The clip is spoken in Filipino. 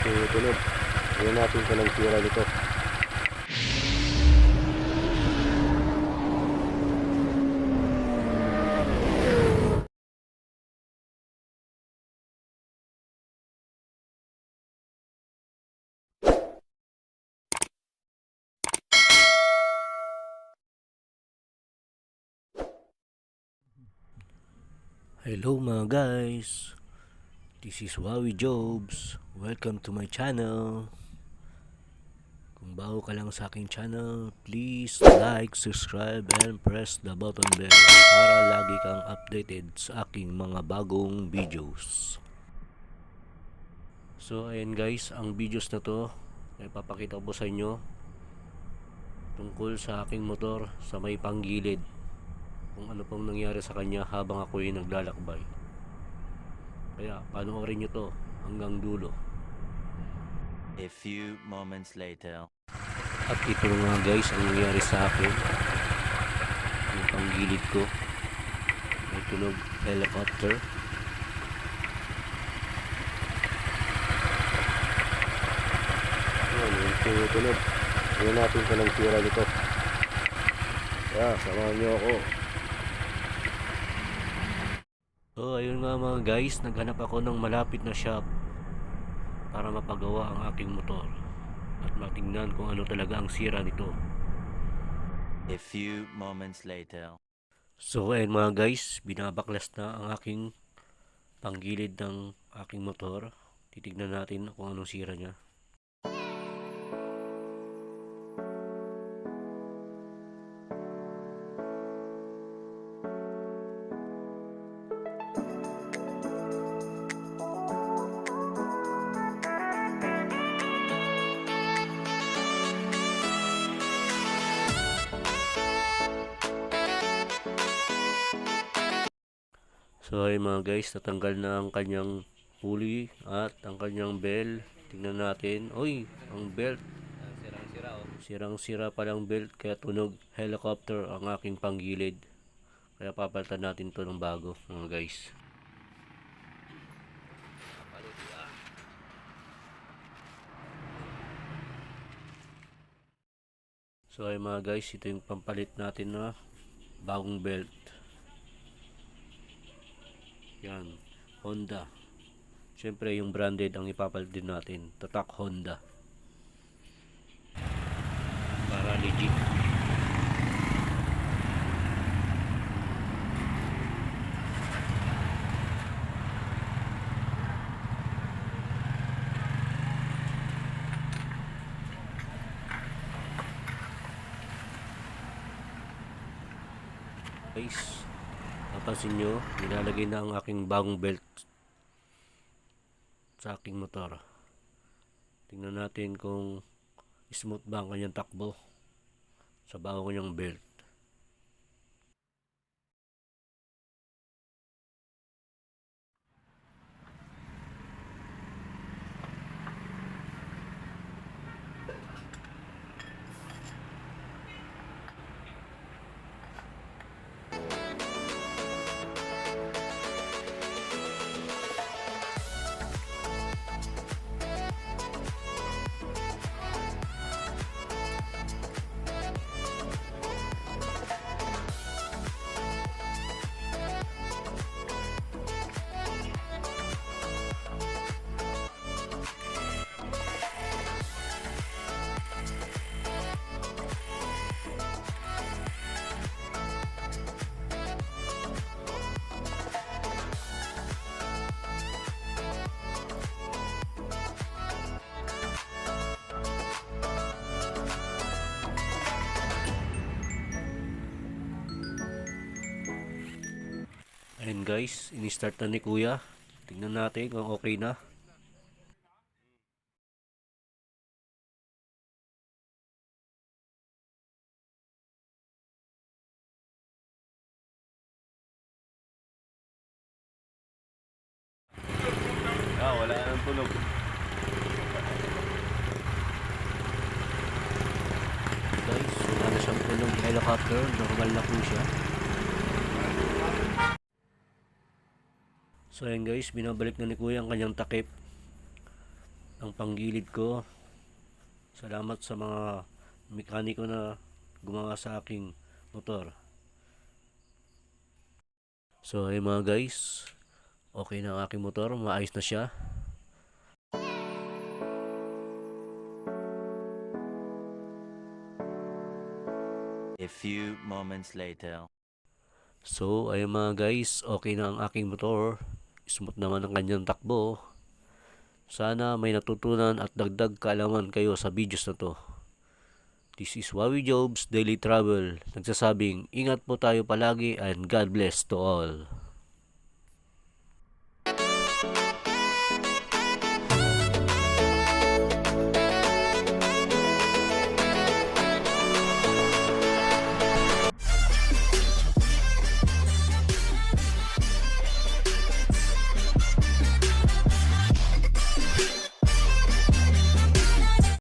tumutunog. Ngayon natin ito ng sira nito. Hello mga guys, this is Wawi Jobs. Welcome to my channel. Kung bago ka lang sa aking channel, please like, subscribe, and press the button bell para lagi kang updated sa aking mga bagong videos. So ayan guys, ang videos na to ay papakita ko sa inyo tungkol sa aking motor sa may panggilid, kung ano pong nangyari sa kanya habang ako'y naglalakbay. Kaya panoorin nyo to hanggang dulo. A few moments later. At ito nga guys ang nangyari sa akin. Yung panggilid ko, may tunog helicopter. Ayan, yung tumutunog. Ngayon natin ito ng sira nito. Kaya samahan nyo ako. So ayun nga mga guys, naghanap ako ng malapit na shop para mapagawa ang aking motor at matingnan kung ano talaga ang sira nito. A few moments later. So ayun mga guys, binabaklas na ang aking panggilid ng aking motor. Titignan natin kung anong sira niya. So ay mga guys, natanggal na ang kanyang pulley at ang kanyang bell. Tingnan natin. Oy, ang belt. Sirang-sira oh. Sirang-sira palang belt kaya tunog helicopter ang aking panggilid. Kaya papalitan natin to ng bago mga guys. So ay mga guys, ito yung pampalit natin na bagong belt. Yan, Honda. Siyempre yung branded ang ipapalit din natin. Tatak Honda. Para legit. Guys, napansin nyo, nilalagay na ang aking bagong belt sa aking motor. Tingnan natin kung smooth ba ang kanyang takbo sa bago kanyang belt. Ayan guys, ini-start na ni Kuya. Tingnan natin kung okay na. Wala nang tunog. Guys, wala na siyang tunog helicopter. Normal na po siya. So ayan guys, binabalik na ni Kuya ang kanyang takip. ang panggilid ko. Salamat sa mga mekaniko na gumawa sa aking motor. So ay mga guys, okay na ang aking motor, maayos na siya. A few moments later. So ay mga guys, okay na ang aking motor. Smooth naman ang kanyang takbo. Sana may natutunan at dagdag kaalaman kayo sa videos na to. This is Wawi Jobs Daily Travel. Nagsasabing, ingat po tayo palagi and God bless to all.